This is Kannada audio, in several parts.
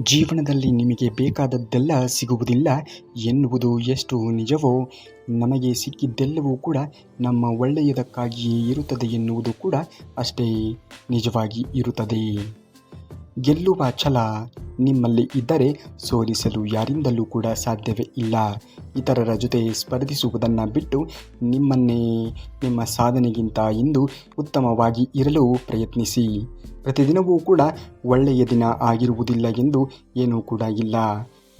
ಜೀವನದಲ್ಲಿ ನಿಮಗೆ ಬೇಕಾದದ್ದೆಲ್ಲ ಸಿಗುವುದಿಲ್ಲ ಎನ್ನುವುದು ಎಷ್ಟು ನಿಜವೋ, ನಮಗೆ ಸಿಕ್ಕಿದ್ದೆಲ್ಲವೂ ಕೂಡ ನಮ್ಮ ಒಳ್ಳೆಯದಕ್ಕಾಗಿಯೇ ಇರುತ್ತದೆ ಎನ್ನುವುದು ಕೂಡ ಅಷ್ಟೇ ನಿಜವಾಗಿ ಇರುತ್ತದೆ. ಗೆಲ್ಲುವ ಛಲ ನಿಮ್ಮಲ್ಲಿ ಇದ್ದರೆ ಸೋಲಿಸಲು ಯಾರಿಂದಲೂ ಕೂಡ ಸಾಧ್ಯವೇ ಇಲ್ಲ. ಇತರರ ಜೊತೆ ಸ್ಪರ್ಧಿಸುವುದನ್ನು ಬಿಟ್ಟು ನಿಮ್ಮನ್ನೇ ನಿಮ್ಮ ಸಾಧನೆಗಿಂತ ಇಂದು ಉತ್ತಮವಾಗಿ ಇರಲು ಪ್ರಯತ್ನಿಸಿ. ಪ್ರತಿದಿನವೂ ಕೂಡ ಒಳ್ಳೆಯ ದಿನ ಆಗಿರುವುದಿಲ್ಲ ಎಂದು ಏನೂ ಕೂಡ ಇಲ್ಲ.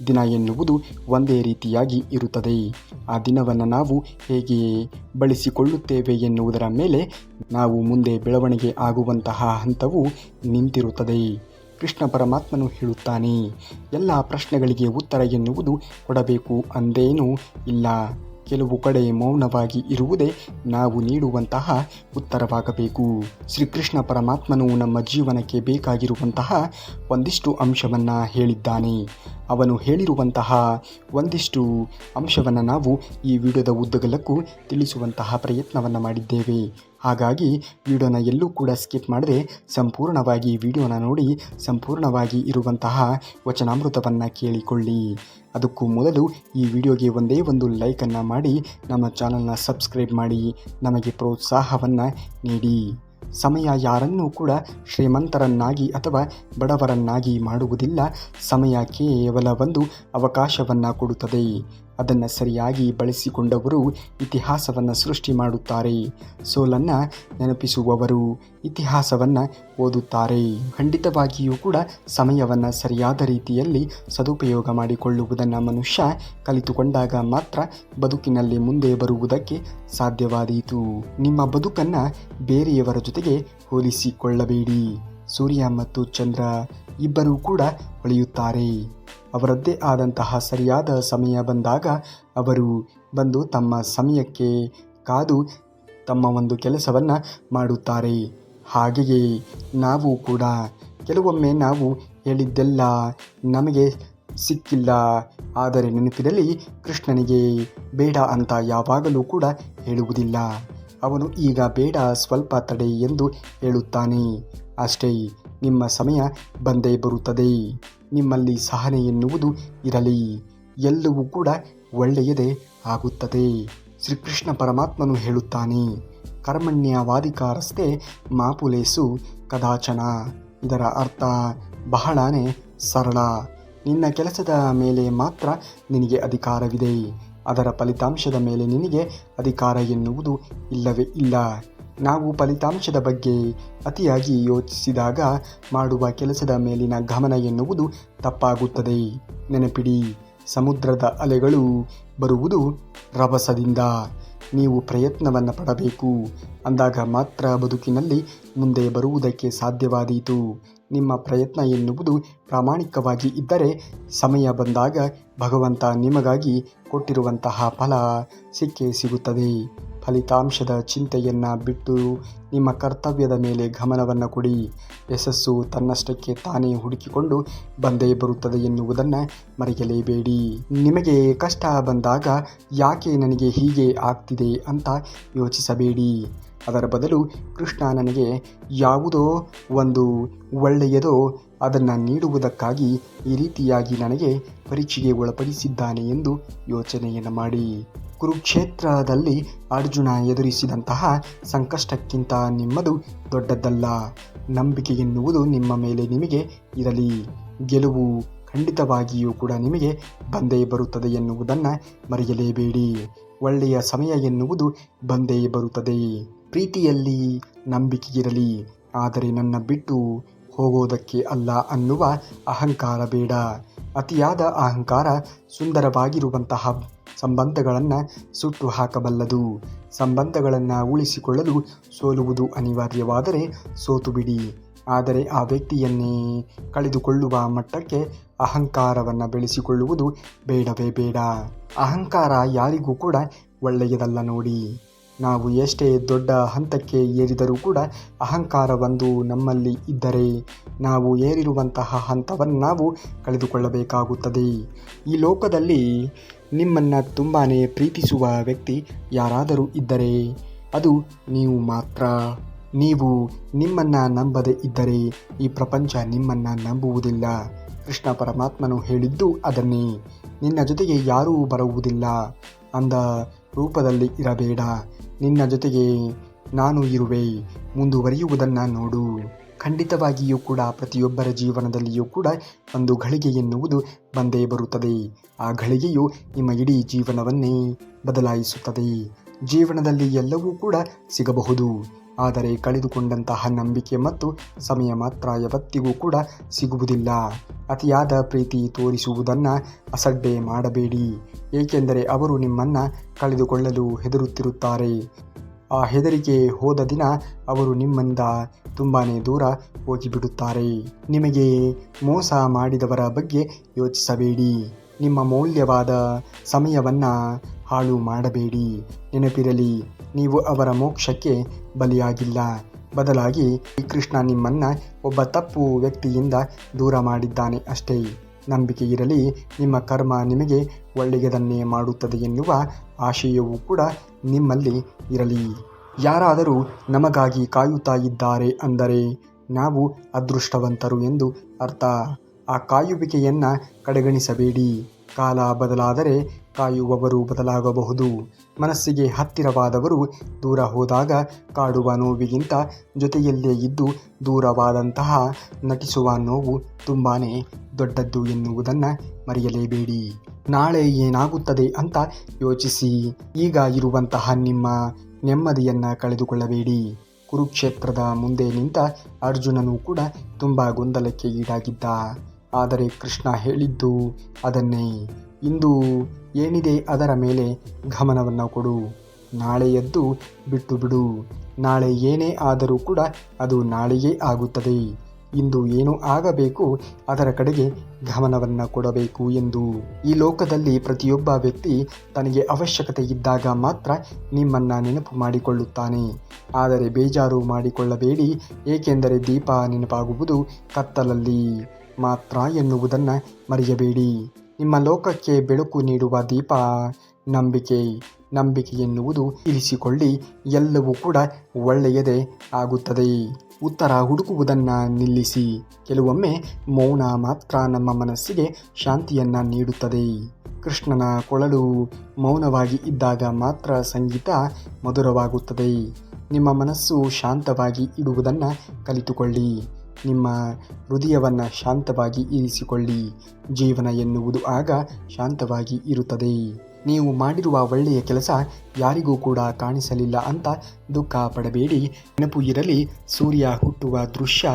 ದಿನ ಎನ್ನುವುದು ಒಂದೇ ರೀತಿಯಾಗಿ ಇರುತ್ತದೆ. ಆ ದಿನವನ್ನು ನಾವು ಹೇಗೆ ಬಳಸಿಕೊಳ್ಳುತ್ತೇವೆ ಎನ್ನುವುದರ ಮೇಲೆ ನಾವು ಮುಂದೆ ಬೆಳವಣಿಗೆ ಆಗುವಂತಹ ಹಂತವು ನಿಂತಿರುತ್ತದೆ. ಕೃಷ್ಣ ಪರಮಾತ್ಮನು ಹೇಳುತ್ತಾನೆ, ಎಲ್ಲ ಪ್ರಶ್ನೆಗಳಿಗೆ ಉತ್ತರ ಎನ್ನುವುದು ಕೊಡಬೇಕು ಅಂದೇನೂ ಇಲ್ಲ. ಕೆಲವು ಕಡೆ ಮೌನವಾಗಿ ಇರುವುದೇ ನಾವು ನೀಡುವಂತಹ ಉತ್ತರವಾಗಬೇಕು. ಶ್ರೀಕೃಷ್ಣ ಪರಮಾತ್ಮನು ನಮ್ಮ ಜೀವನಕ್ಕೆ ಬೇಕಾಗಿರುವಂತಹ ಒಂದಿಷ್ಟು ಅಂಶವನ್ನು ಹೇಳಿದ್ದಾನೆ. ಅವನು ಹೇಳಿರುವಂತಹ ಒಂದಿಷ್ಟು ಅಂಶವನ್ನು ನಾವು ಈ ವಿಡಿಯೋದ ಉದ್ದಗಲಕ್ಕೂ ತಿಳಿಸುವಂತಹ ಪ್ರಯತ್ನವನ್ನು ಮಾಡಿದ್ದೇವೆ. ಹಾಗಾಗಿ ವಿಡಿಯೋನ ಎಲ್ಲೂ ಕೂಡ ಸ್ಕಿಪ್ ಮಾಡದೆ ಸಂಪೂರ್ಣವಾಗಿ ವಿಡಿಯೋನ ನೋಡಿ ಸಂಪೂರ್ಣವಾಗಿ ಇರುವಂತಹ ವಚನಾಮೃತವನ್ನು ಕೇಳಿಕೊಳ್ಳಿ. ಅದಕ್ಕೂ ಮೊದಲು ಈ ವಿಡಿಯೋಗೆ ಒಂದೇ ಒಂದು ಲೈಕನ್ನು ಮಾಡಿ ನಮ್ಮ ಚಾನಲ್ನ ಸಬ್ಸ್ಕ್ರೈಬ್ ಮಾಡಿ ನಮಗೆ ಪ್ರೋತ್ಸಾಹವನ್ನು ನೀಡಿ. ಸಮಯ ಯಾರನ್ನೂ ಕೂಡ ಶ್ರೀಮಂತರನ್ನಾಗಿ ಅಥವಾ ಬಡವರನ್ನಾಗಿ ಮಾಡುವುದಿಲ್ಲ. ಸಮಯ ಕೇವಲ ಒಂದು ಅವಕಾಶವನ್ನು ಕೊಡುತ್ತದೆ. ಅದನ್ನು ಸರಿಯಾಗಿ ಬಳಸಿಕೊಂಡವರು ಇತಿಹಾಸವನ್ನು ಸೃಷ್ಟಿ ಮಾಡುತ್ತಾರೆ. ಸೋಲನ್ನು ನೆನಪಿಸುವವರು ಇತಿಹಾಸವನ್ನು ಓದುತ್ತಾರೆ. ಖಂಡಿತವಾಗಿಯೂ ಕೂಡ ಸಮಯವನ್ನು ಸರಿಯಾದ ರೀತಿಯಲ್ಲಿ ಸದುಪಯೋಗ ಮಾಡಿಕೊಳ್ಳುವುದನ್ನು ಮನುಷ್ಯ ಕಲಿತುಕೊಂಡಾಗ ಮಾತ್ರ ಬದುಕಿನಲ್ಲಿ ಮುಂದೆ ಬರುವುದಕ್ಕೆ ಸಾಧ್ಯವಾದೀತು. ನಿಮ್ಮ ಬದುಕನ್ನು ಬೇರೆಯವರ ಜೊತೆಗೆ ಹೋಲಿಸಿಕೊಳ್ಳಬೇಡಿ. ಸೂರ್ಯ ಮತ್ತು ಚಂದ್ರ ಇಬ್ಬರೂ ಕೂಡ ಹೊಳೆಯುತ್ತಾರೆ. ಅವರದ್ದೇ ಆದಂತಹ ಸರಿಯಾದ ಸಮಯ ಬಂದಾಗ ಅವರು ಬಂದು ತಮ್ಮ ಸಮಯಕ್ಕೆ ಕಾದು ತಮ್ಮ ಒಂದು ಕೆಲಸವನ್ನು ಮಾಡುತ್ತಾರೆ. ಹಾಗೆಯೇ ನಾವು ಕೂಡ ಕೆಲವೊಮ್ಮೆ ನಾವು ಹೇಳಿದ್ದೆಲ್ಲ ನಮಗೆ ಸಿಕ್ಕಿಲ್ಲ, ಆದರೆ ನೆನಪಿರಲಿ, ಕೃಷ್ಣನಿಗೆ ಬೇಡ ಅಂತ ಯಾವಾಗಲೂ ಕೂಡ ಹೇಳುವುದಿಲ್ಲ. ಅವನು ಈಗ ಬೇಡ, ಸ್ವಲ್ಪ ತಡೆ ಎಂದು ಹೇಳುತ್ತಾನೆ. ಅಷ್ಟೇ, ನಿಮ್ಮ ಸಮಯ ಬಂದೇ ಬರುತ್ತದೆ. ನಿಮ್ಮಲ್ಲಿ ಸಹನೆ ಎನ್ನುವುದು ಇರಲಿ, ಎಲ್ಲವೂ ಕೂಡ ಒಳ್ಳೆಯದೇ ಆಗುತ್ತದೆ. ಶ್ರೀಕೃಷ್ಣ ಪರಮಾತ್ಮನು ಹೇಳುತ್ತಾನೆ, ಕರ್ಮಣ್ಯವಾಧಿಕಾರಸ್ಥೆ ಮಾ ಫಲೇಷು ಕದಾಚನ. ಇದರ ಅರ್ಥ ಬಹಳನೇ ಸರಳ. ನಿನ್ನ ಕೆಲಸದ ಮೇಲೆ ಮಾತ್ರ ನಿನಗೆ ಅಧಿಕಾರವಿದೆ, ಅದರ ಫಲಿತಾಂಶದ ಮೇಲೆ ನಿನಗೆ ಅಧಿಕಾರ ಎನ್ನುವುದು ಇಲ್ಲವೇ ಇಲ್ಲ. ನಾವು ಫಲಿತಾಂಶದ ಬಗ್ಗೆ ಅತಿಯಾಗಿ ಯೋಚಿಸಿದಾಗ ಮಾಡುವ ಕೆಲಸದ ಮೇಲಿನ ಗಮನ ಎನ್ನುವುದು ತಪ್ಪಾಗುತ್ತದೆ. ನೆನಪಿಡಿ, ಸಮುದ್ರದ ಅಲೆಗಳು ಬರುವುದು ರಭಸದಿಂದ. ನೀವು ಪ್ರಯತ್ನವನ್ನು ಪಡಬೇಕು, ಅಂದಾಗ ಮಾತ್ರ ಬದುಕಿನಲ್ಲಿ ಮುಂದೆ ಬರುವುದಕ್ಕೆ ಸಾಧ್ಯವಾದೀತು. ನಿಮ್ಮ ಪ್ರಯತ್ನ ಎನ್ನುವುದು ಪ್ರಾಮಾಣಿಕವಾಗಿ ಇದ್ದರೆ ಸಮಯ ಬಂದಾಗ ಭಗವಂತ ನಿಮಗಾಗಿ ಕೊಟ್ಟಿರುವಂತಹ ಫಲ ಸಿಕ್ಕೇ ಸಿಗುತ್ತದೆ. ಫಲಿತಾಂಶದ ಚಿಂತೆಯನ್ನು ಬಿಟ್ಟು ನಿಮ್ಮ ಕರ್ತವ್ಯದ ಮೇಲೆ ಗಮನವನ್ನು ಕೊಡಿ. ಯಶಸ್ಸು ತನ್ನಷ್ಟಕ್ಕೆ ತಾನೇ ಹುಡುಕಿಕೊಂಡು ಬಂದೇ ಬರುತ್ತದೆ ಎನ್ನುವುದನ್ನು ಮರೆಯಲೇಬೇಡಿ. ನಿಮಗೆ ಕಷ್ಟ ಬಂದಾಗ ಯಾಕೆ ನನಗೆ ಹೀಗೆ ಆಗ್ತಿದೆ ಅಂತ ಯೋಚಿಸಬೇಡಿ. ಅದರ ಬದಲು ಕೃಷ್ಣ ನನಗೆ ಯಾವುದೋ ಒಂದು ಒಳ್ಳೆಯದೋ ಅದನ್ನು ನೀಡುವುದಕ್ಕಾಗಿ ಈ ರೀತಿಯಾಗಿ ನನಗೆ ಪರೀಕ್ಷೆಗೆ ಒಳಪಡಿಸಿದ್ದಾನೆ ಎಂದು ಯೋಚನೆಯನ್ನು ಮಾಡಿ. ಕುರುಕ್ಷೇತ್ರದಲ್ಲಿ ಅರ್ಜುನ ಎದುರಿಸಿದಂತಹ ಸಂಕಷ್ಟಕ್ಕಿಂತ ನಿಮ್ಮದು ದೊಡ್ಡದಲ್ಲ. ನಂಬಿಕೆ ಎನ್ನುವುದು ನಿಮ್ಮ ಮೇಲೆ ನಿಮಗೆ ಇರಲಿ. ಗೆಲುವು ಖಂಡಿತವಾಗಿಯೂ ಕೂಡ ನಿಮಗೆ ಬಂದೇ ಬರುತ್ತದೆ ಎನ್ನುವುದನ್ನು ಮರೆಯಲೇಬೇಡಿ. ಒಳ್ಳೆಯ ಸಮಯ ಎನ್ನುವುದು ಬಂದೇ ಬರುತ್ತದೆ. ಪ್ರೀತಿಯಲ್ಲಿ ನಂಬಿಕೆ ಇರಲಿ, ಆದರೆ ನನ್ನ ಬಿಟ್ಟು ಹೋಗೋದಕ್ಕೆ ಅಲ್ಲ ಅನ್ನುವ ಅಹಂಕಾರ ಬೇಡ. ಅತಿಯಾದ ಅಹಂಕಾರ ಸುಂದರವಾಗಿರುವಂತಹ ಸಂಬಂಧಗಳನ್ನು ಸುಟ್ಟು ಹಾಕಬಲ್ಲದು. ಸಂಬಂಧಗಳನ್ನು ಉಳಿಸಿಕೊಳ್ಳಲು ಸೋಲುವುದು ಅನಿವಾರ್ಯವಾದರೆ ಸೋತು ಬಿಡಿ, ಆದರೆ ಆ ವ್ಯಕ್ತಿಯನ್ನೇ ಕಳೆದುಕೊಳ್ಳುವ ಮಟ್ಟಕ್ಕೆ ಅಹಂಕಾರವನ್ನು ಬೆಳೆಸಿಕೊಳ್ಳುವುದು ಬೇಡವೇ ಬೇಡ. ಅಹಂಕಾರ ಯಾರಿಗೂ ಕೂಡ ಒಳ್ಳೆಯದಲ್ಲ. ನೋಡಿ, ನಾವು ಎಷ್ಟೇ ದೊಡ್ಡ ಹಂತಕ್ಕೆ ಏರಿದರೂ ಕೂಡ ಅಹಂಕಾರ ಒಂದು ನಮ್ಮಲ್ಲಿ ಇದ್ದರೆ ನಾವು ಏರಿರುವಂತಹ ಹಂತವನ್ನು ನಾವು ಕಳೆದುಕೊಳ್ಳಬೇಕಾಗುತ್ತದೆ. ಈ ಲೋಕದಲ್ಲಿ ನಿಮ್ಮನ್ನು ತುಂಬಾ ಪ್ರೀತಿಸುವ ವ್ಯಕ್ತಿ ಯಾರಾದರೂ ಇದ್ದರೆ ಅದು ನೀವು ಮಾತ್ರ. ನೀವು ನಿಮ್ಮನ್ನು ನಂಬದೇ ಇದ್ದರೆ ಈ ಪ್ರಪಂಚ ನಿಮ್ಮನ್ನು ನಂಬುವುದಿಲ್ಲ. ಕೃಷ್ಣ ಪರಮಾತ್ಮನು ಹೇಳಿದ್ದು ಅದನ್ನೇ. ನಿನ್ನ ಜೊತೆಗೆ ಯಾರೂ ಬರುವುದಿಲ್ಲ ಅಂದ ರೂಪದಲ್ಲಿ ಇರಬೇಡ. ನಿನ್ನ ಜೊತೆಗೆ ನಾನು ಇರುವೆ, ಮುಂದುವರಿಯುವುದನ್ನು ನೋಡು. ಖಂಡಿತವಾಗಿಯೂ ಕೂಡ ಪ್ರತಿಯೊಬ್ಬರ ಜೀವನದಲ್ಲಿಯೂ ಕೂಡ ಒಂದು ಘಳಿಗೆ ಎನ್ನುವುದು ಬಂದೇ ಬರುತ್ತದೆ. ಆ ಘಳಿಗೆಯು ನಿಮ್ಮ ಇಡೀ ಜೀವನವನ್ನೇ ಬದಲಾಯಿಸುತ್ತದೆ. ಜೀವನದಲ್ಲಿ ಎಲ್ಲವೂ ಕೂಡ ಸಿಗಬಹುದು, ಆದರೆ ಕಳೆದುಕೊಂಡಂತಹ ನಂಬಿಕೆ ಮತ್ತು ಸಮಯ ಮಾತ್ರ ಯಾವತ್ತಿಗೂ ಕೂಡ ಸಿಗುವುದಿಲ್ಲ. ಅತಿಯಾದ ಪ್ರೀತಿ ತೋರಿಸುವುದನ್ನು ಅಸಡ್ಡೆ ಮಾಡಬೇಡಿ, ಏಕೆಂದರೆ ಅವರು ನಿಮ್ಮನ್ನು ಕಳೆದುಕೊಳ್ಳಲು ಹೆದರುತ್ತಿರುತ್ತಾರೆ. ಆ ಹೆದರಿಕೆ ಹೋದ ದಿನ ಅವರು ನಿಮ್ಮಿಂದ ತುಂಬಾ ದೂರ ಹೋಗಿಬಿಡುತ್ತಾರೆ. ನಿಮಗೆ ಮೋಸ ಮಾಡಿದವರ ಬಗ್ಗೆ ಯೋಚಿಸಬೇಡಿ. ನಿಮ್ಮ ಮೌಲ್ಯವಾದ ಸಮಯವನ್ನು ಹಾಳು ಮಾಡಬೇಡಿ. ನೆನಪಿರಲಿ, ನೀವು ಅವರ ಮೋಕ್ಷಕ್ಕೆ ಬಲಿಯಾಗಿಲ್ಲ. ಬದಲಾಗಿ ಕೃಷ್ಣ ನಿಮ್ಮನ್ನು ಒಬ್ಬ ತಪ್ಪು ವ್ಯಕ್ತಿಯಿಂದ ದೂರ ಮಾಡಿದ್ದಾನೆ ಅಷ್ಟೇ. ನಂಬಿಕೆ ಇರಲಿ, ನಿಮ್ಮ ಕರ್ಮ ನಿಮಗೆ ಒಳ್ಳೆಯದನ್ನೇ ಮಾಡುತ್ತದೆ ಎನ್ನುವ ಆಶಯವೂ ಕೂಡ ನಿಮ್ಮಲ್ಲಿ ಇರಲಿ. ಯಾರಾದರೂ ನಮಗಾಗಿ ಕಾಯುತ್ತಾ ಇದ್ದಾರೆ ಅಂದರೆ ನಾವು ಅದೃಷ್ಟವಂತರು ಎಂದು ಅರ್ಥ. ಆ ಕಾಯುವಿಕೆಯನ್ನು ಕಡೆಗಣಿಸಬೇಡಿ. ಕಾಲ ಬದಲಾದರೆ ಕಾಯುವವರು ಬದಲಾಗಬಹುದು. ಮನಸ್ಸಿಗೆ ಹತ್ತಿರವಾದವರು ದೂರ ಹೋದಾಗ ಕಾಡುವ ನೋವಿಗಿಂತ ಜೊತೆಯಲ್ಲೇ ಇದ್ದು ದೂರವಾದಂತಹ ನಟಿಸುವ ನೋವು ತುಂಬಾ ದೊಡ್ಡದ್ದು ಎನ್ನುವುದನ್ನು ಮರೆಯಲೇಬೇಡಿ. ನಾಳೆ ಏನಾಗುತ್ತದೆ ಅಂತ ಯೋಚಿಸಿ. ಈಗ ಇರುವಂತಹ ನಿಮ್ಮ ನೆಮ್ಮದಿಯನ್ನು ಕಳೆದುಕೊಳ್ಳಬೇಡಿ. ಕುರುಕ್ಷೇತ್ರದ ಮುಂದೆ ನಿಂತ ಅರ್ಜುನನು ಕೂಡ ತುಂಬ ಗೊಂದಲಕ್ಕೆ ಈಡಾಗಿದ್ದ. ಆದರೆ ಕೃಷ್ಣ ಹೇಳಿದ್ದು ಅದನ್ನೇ. ಇಂದು ಏನಿದೆ ಅದರ ಮೇಲೆ ಗಮನವನ್ನು ಕೊಡು. ನಾಳೆಯದ್ದು ಬಿಟ್ಟು ಬಿಡು. ನಾಳೆ ಏನೇ ಆದರೂ ಕೂಡ ಅದು ನಾಳೆಯೇ ಆಗುತ್ತದೆ. ಇಂದು ಏನು ಆಗಬೇಕು ಅದರ ಕಡೆಗೆ ಗಮನವನ್ನು ಕೊಡಬೇಕು ಎಂದು. ಈ ಲೋಕದಲ್ಲಿ ಪ್ರತಿಯೊಬ್ಬ ವ್ಯಕ್ತಿ ತನಗೆ ಅವಶ್ಯಕತೆ ಇದ್ದಾಗ ಮಾತ್ರ ನಿಮ್ಮನ್ನು ನೆನಪು ಮಾಡಿಕೊಳ್ಳುತ್ತಾನೆ. ಆದರೆ ಬೇಜಾರು ಮಾಡಿಕೊಳ್ಳಬೇಡಿ, ಏಕೆಂದರೆ ದೀಪ ನೆನಪಾಗುವುದು ಕತ್ತಲಲ್ಲಿ ಮಾತ್ರ ಎನ್ನುವುದನ್ನು ಮರೆಯಬೇಡಿ. ನಿಮ್ಮ ಲೋಕಕ್ಕೆ ಬೆಳಕು ನೀಡುವ ದೀಪ ನಂಬಿಕೆ. ನಂಬಿಕೆ ಎನ್ನುವುದು ಇರಿಸಿಕೊಳ್ಳಿ, ಎಲ್ಲವೂ ಕೂಡ ಒಳ್ಳೆಯದೇ ಆಗುತ್ತದೆ. ಉತ್ತರ ಹುಡುಕುವುದನ್ನು ನಿಲ್ಲಿಸಿ. ಕೆಲವೊಮ್ಮೆ ಮೌನ ಮಾತ್ರ ನಮ್ಮ ಮನಸ್ಸಿಗೆ ಶಾಂತಿಯನ್ನು ನೀಡುತ್ತದೆ. ಕೃಷ್ಣನ ಕೊಳಲು ಮೌನವಾಗಿ ಇದ್ದಾಗ ಮಾತ್ರ ಸಂಗೀತ ಮಧುರವಾಗುತ್ತದೆ. ನಿಮ್ಮ ಮನಸ್ಸು ಶಾಂತವಾಗಿ ಇಡುವುದನ್ನು ಕಲಿತುಕೊಳ್ಳಿ. ನಿಮ್ಮ ಹೃದಯವನ್ನು ಶಾಂತವಾಗಿ ಇರಿಸಿಕೊಳ್ಳಿ. ಜೀವನ ಎನ್ನುವುದು ಆಗ ಶಾಂತವಾಗಿ ಇರುತ್ತದೆ. ನೀವು ಮಾಡಿರುವ ಒಳ್ಳೆಯ ಕೆಲಸ ಯಾರಿಗೂ ಕೂಡ ಕಾಣಿಸಲಿಲ್ಲ ಅಂತ ದುಃಖ ಪಡಬೇಡಿ. ನೆನಪು ಇರಲಿ, ಸೂರ್ಯ ಹುಟ್ಟುವ ದೃಶ್ಯ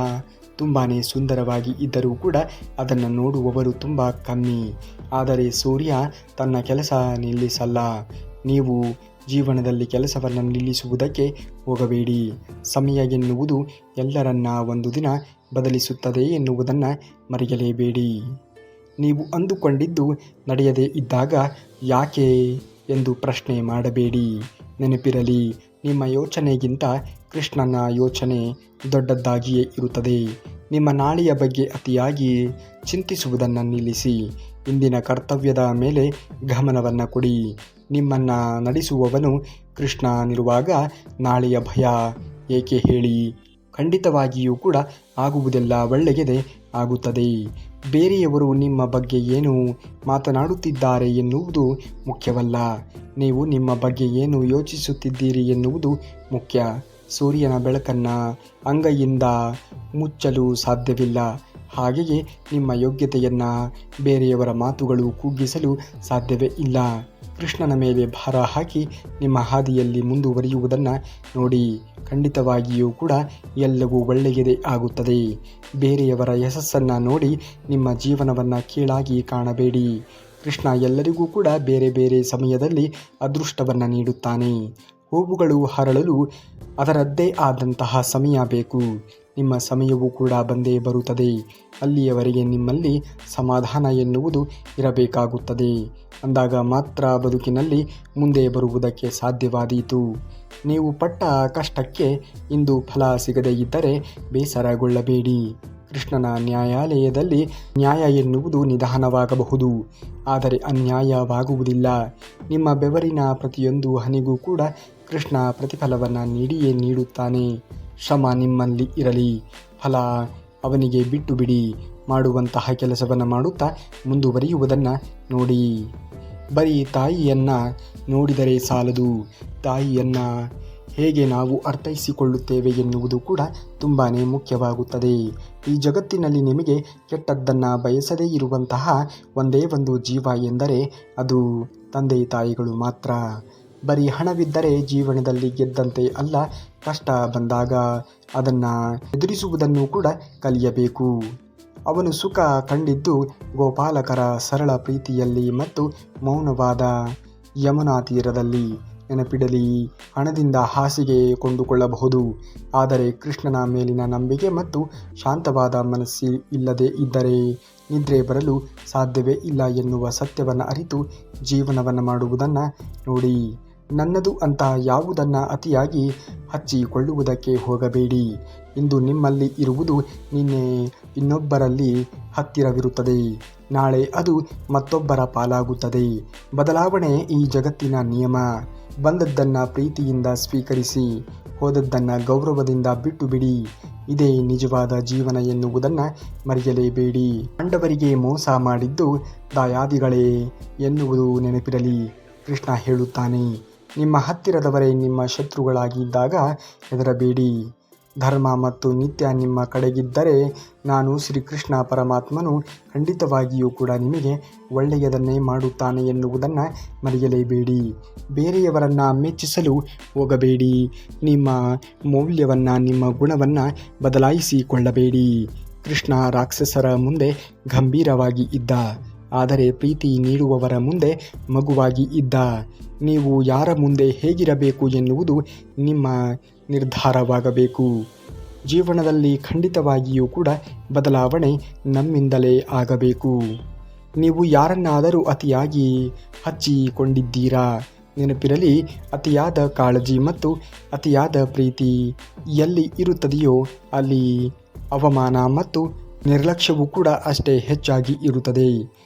ತುಂಬಾ ಸುಂದರವಾಗಿ ಇದ್ದರೂ ಕೂಡ ಅದನ್ನು ನೋಡುವವರು ತುಂಬ ಕಮ್ಮಿ. ಆದರೆ ಸೂರ್ಯ ತನ್ನ ಕೆಲಸ ನಿಲ್ಲಿಸಲ್ಲ. ನೀವು ಜೀವನದಲ್ಲಿ ಕೆಲಸವನ್ನು ನಿಲ್ಲಿಸುವುದಕ್ಕೆ ಹೋಗಬೇಡಿ. ಸಮಯ ಎನ್ನುವುದು ಎಲ್ಲರನ್ನ ಒಂದು ದಿನ ಬದಲಿಸುತ್ತದೆ ಎನ್ನುವುದನ್ನು ಮರೆಯಲೇಬೇಡಿ. ನೀವು ಅಂದುಕೊಂಡಿದ್ದು ನಡೆಯದೇ ಇದ್ದಾಗ ಯಾಕೆ ಎಂದು ಪ್ರಶ್ನೆ ಮಾಡಬೇಡಿ. ನೆನಪಿರಲಿ, ನಿಮ್ಮ ಯೋಚನೆಗಿಂತ ಕೃಷ್ಣನ ಯೋಚನೆ ದೊಡ್ಡದಾಗಿಯೇ ಇರುತ್ತದೆ. ನಿಮ್ಮ ನಾಳೆಯ ಬಗ್ಗೆ ಅತಿಯಾಗಿ ಚಿಂತಿಸುವುದನ್ನು ನಿಲ್ಲಿಸಿ. ಇಂದಿನ ಕರ್ತವ್ಯದ ಮೇಲೆ ಗಮನವನ್ನು ಕೊಡಿ. ನಿಮ್ಮನ್ನು ನಡೆಸುವವನು ಕೃಷ್ಣನಿರುವಾಗ ನಾಳೆಯ ಭಯ ಏಕೆ ಹೇಳಿ? ಖಂಡಿತವಾಗಿಯೂ ಕೂಡ ಆಗುವುದೆಲ್ಲ ಒಳ್ಳೆಯದೇ ಆಗುತ್ತದೆ. ಬೇರೆಯವರು ನಿಮ್ಮ ಬಗ್ಗೆ ಏನು ಮಾತನಾಡುತ್ತಿದ್ದಾರೆ ಎನ್ನುವುದು ಮುಖ್ಯವಲ್ಲ. ನೀವು ನಿಮ್ಮ ಬಗ್ಗೆ ಏನು ಯೋಚಿಸುತ್ತಿದ್ದೀರಿ ಎನ್ನುವುದು ಮುಖ್ಯ. ಸೂರ್ಯನ ಬೆಳಕನ್ನು ಅಂಗೈಯಿಂದ ಮುಚ್ಚಲು ಸಾಧ್ಯವಿಲ್ಲ. ಹಾಗೆಯೇ ನಿಮ್ಮ ಯೋಗ್ಯತೆಯನ್ನು ಬೇರೆಯವರ ಮಾತುಗಳು ಕುಗ್ಗಿಸಲು ಸಾಧ್ಯವೇ ಇಲ್ಲ. ಕೃಷ್ಣನ ಮೇಲೆ ಭಾರ ಹಾಕಿ ನಿಮ್ಮ ಹಾದಿಯಲ್ಲಿ ಮುಂದುವರಿಯುವುದನ್ನು ನೋಡಿ. ಖಂಡಿತವಾಗಿಯೂ ಕೂಡ ಎಲ್ಲವೂ ಒಳ್ಳೆಯದೇ ಆಗುತ್ತದೆ. ಬೇರೆಯವರ ಯಶಸ್ಸನ್ನು ನೋಡಿ ನಿಮ್ಮ ಜೀವನವನ್ನು ಕೀಳಾಗಿ ಕಾಣಬೇಡಿ. ಕೃಷ್ಣ ಎಲ್ಲರಿಗೂ ಕೂಡ ಬೇರೆ ಬೇರೆ ಸಮಯದಲ್ಲಿ ಅದೃಷ್ಟವನ್ನು ನೀಡುತ್ತಾನೆ. ಹೂವುಗಳು ಹರಳಲು ಅದರದ್ದೇ ಆದಂತಹ ಸಮಯ ಬೇಕು. ನಿಮ್ಮ ಸಮಯವೂ ಕೂಡ ಬಂದೇ ಬರುತ್ತದೆ. ಅಲ್ಲಿಯವರೆಗೆ ನಿಮ್ಮಲ್ಲಿ ಸಮಾಧಾನ ಎನ್ನುವುದು ಇರಬೇಕಾಗುತ್ತದೆ. ಅಂದಾಗ ಮಾತ್ರ ಬದುಕಿನಲ್ಲಿ ಮುಂದೆ ಬರುವುದಕ್ಕೆ ಸಾಧ್ಯವಾದೀತು. ನೀವು ಪಟ್ಟ ಕಷ್ಟಕ್ಕೆ ಇಂದು ಫಲ ಸಿಗದೇ ಇದ್ದರೆ ಬೇಸರಗೊಳ್ಳಬೇಡಿ. ಕೃಷ್ಣನ ನ್ಯಾಯಾಲಯದಲ್ಲಿ ನ್ಯಾಯ ಎನ್ನುವುದು ನಿಧಾನವಾಗಬಹುದು, ಆದರೆ ಅನ್ಯಾಯವಾಗುವುದಿಲ್ಲ. ನಿಮ್ಮ ಬೆವರಿನ ಪ್ರತಿಯೊಂದು ಹನಿಗೂ ಕೂಡ ಕೃಷ್ಣ ಪ್ರತಿಫಲವನ್ನು ನೀಡಿಯೇ ನೀಡುತ್ತಾನೆ. ಶ್ರಮ ನಿಮ್ಮಲ್ಲಿ ಇರಲಿ, ಫಲ ಅವನಿಗೆ ಬಿಟ್ಟು ಬಿಡಿ. ಮಾಡುವಂತಹ ಕೆಲಸವನ್ನು ಮಾಡುತ್ತಾ ಮುಂದುವರಿಯುವುದನ್ನು ನೋಡಿ. ಬರೀ ತಾಯಿಯನ್ನು ನೋಡಿದರೆ ಸಾಲದು, ತಾಯಿಯನ್ನು ಹೇಗೆ ನಾವು ಅರ್ಥೈಸಿಕೊಳ್ಳುತ್ತೇವೆ ಎನ್ನುವುದು ಕೂಡ ತುಂಬಾ ಮುಖ್ಯವಾಗುತ್ತದೆ. ಈ ಜಗತ್ತಿನಲ್ಲಿ ನಿಮಗೆ ಕೆಟ್ಟದ್ದನ್ನು ಬಯಸದೇ ಇರುವಂತಹ ಒಂದೇ ಒಂದು ಜೀವ ಎಂದರೆ ಅದು ತಂದೆ ತಾಯಿಗಳು ಮಾತ್ರ. ಬರೀ ಹಣವಿದ್ದರೆ ಜೀವನದಲ್ಲಿ ಗೆದ್ದಂತೆ ಅಲ್ಲ, ಕಷ್ಟ ಬಂದಾಗ ಅದನ್ನು ಎದುರಿಸುವುದನ್ನು ಕೂಡ ಕಲಿಯಬೇಕು. ಅವನು ಸುಖ ಕಂಡಿದ್ದು ಗೋಪಾಲಕರ ಸರಳ ಪ್ರೀತಿಯಲ್ಲಿ ಮತ್ತು ಮೌನವಾದ ಯಮುನಾ ತೀರದಲ್ಲಿ. ನೆನಪಿಡಲಿ, ಹಣದಿಂದ ಹಾಸಿಗೆ ಕೊಂಡುಕೊಳ್ಳಬಹುದು, ಆದರೆ ಕೃಷ್ಣನ ಮೇಲಿನ ನಂಬಿಕೆ ಮತ್ತು ಶಾಂತವಾದ ಮನಸ್ಸು ಇಲ್ಲದೆ ಇದ್ದರೆ ನಿದ್ರೆ ಬರಲು ಸಾಧ್ಯವೇ ಇಲ್ಲ ಎನ್ನುವ ಸತ್ಯವನ್ನು ಅರಿತು ಜೀವನವನ್ನು ಮಾಡುವುದನ್ನು ನೋಡಿ. ನನ್ನದು ಅಂತ ಯಾವುದನ್ನು ಅತಿಯಾಗಿ ಹಚ್ಚಿಕೊಳ್ಳುವುದಕ್ಕೆ ಹೋಗಬೇಡಿ. ಇಂದು ನಿಮ್ಮಲ್ಲಿ ಇರುವುದು ನಿನ್ನೆ ಇನ್ನೊಬ್ಬರಲ್ಲಿ ಹತ್ತಿರವಿರುತ್ತದೆ, ನಾಳೆ ಅದು ಮತ್ತೊಬ್ಬರ ಪಾಲಾಗುತ್ತದೆ. ಬದಲಾವಣೆ ಈ ಜಗತ್ತಿನ ನಿಯಮ. ಬಂದದ್ದನ್ನು ಪ್ರೀತಿಯಿಂದ ಸ್ವೀಕರಿಸಿ, ಹೋದದ್ದನ್ನು ಗೌರವದಿಂದ ಬಿಟ್ಟು ಬಿಡಿ. ಇದೇ ನಿಜವಾದ ಜೀವನ ಎನ್ನುವುದನ್ನು ಮರೆಯಲೇಬೇಡಿ. ಪಾಂಡವರಿಗೆ ಮೋಸ ಮಾಡಿದ್ದು ದಾಯಾದಿಗಳೇ ಎನ್ನುವುದು ನೆನಪಿರಲಿ. ಕೃಷ್ಣ ಹೇಳುತ್ತಾನೆ, ನಿಮ್ಮ ಹತ್ತಿರದವರೇ ನಿಮ್ಮ ಶತ್ರುಗಳಾಗಿದ್ದಾಗ ಹೆದರಬೇಡಿ. ಧರ್ಮ ಮತ್ತು ನಿತ್ಯ ನಿಮ್ಮ ಕಡೆಗಿದ್ದರೆ ನಾನು ಶ್ರೀಕೃಷ್ಣ ಪರಮಾತ್ಮನು ಖಂಡಿತವಾಗಿಯೂ ಕೂಡ ನಿಮಗೆ ಒಳ್ಳೆಯದನ್ನೇ ಮಾಡುತ್ತಾನೆ ಎನ್ನುವುದನ್ನು ಮರೆಯಲೇಬೇಡಿ. ಬೇರೆಯವರನ್ನು ಮೆಚ್ಚಿಸಲು ಹೋಗಬೇಡಿ. ನಿಮ್ಮ ಮೌಲ್ಯವನ್ನು, ನಿಮ್ಮ ಗುಣವನ್ನು ಬದಲಾಯಿಸಿಕೊಳ್ಳಬೇಡಿ. ಕೃಷ್ಣ ರಾಕ್ಷಸರ ಮುಂದೆ ಗಂಭೀರವಾಗಿ ಇದ್ದ, ಆದರೆ ಪ್ರೀತಿ ನೀಡುವವರ ಮುಂದೆ ಮಗುವಾಗಿ ಇದ್ದ. ನೀವು ಯಾರ ಮುಂದೆ ಹೇಗಿರಬೇಕು ಎನ್ನುವುದು ನಿಮ್ಮ ನಿರ್ಧಾರವಾಗಬೇಕು. ಜೀವನದಲ್ಲಿ ಖಂಡಿತವಾಗಿಯೂ ಕೂಡ ಬದಲಾವಣೆ ನಮ್ಮಿಂದಲೇ ಆಗಬೇಕು. ನೀವು ಯಾರನ್ನಾದರೂ ಅತಿಯಾಗಿ ಹಚ್ಚಿಕೊಂಡಿದ್ದೀರಾ? ನೆನಪಿರಲಿ, ಅತಿಯಾದ ಕಾಳಜಿ ಮತ್ತು ಅತಿಯಾದ ಪ್ರೀತಿ ಎಲ್ಲಿ ಇರುತ್ತದೆಯೋ ಅಲ್ಲಿ ಅವಮಾನ ಮತ್ತು ನಿರ್ಲಕ್ಷ್ಯವೂ ಕೂಡ ಅಷ್ಟೇ ಹೆಚ್ಚಾಗಿ ಇರುತ್ತದೆ.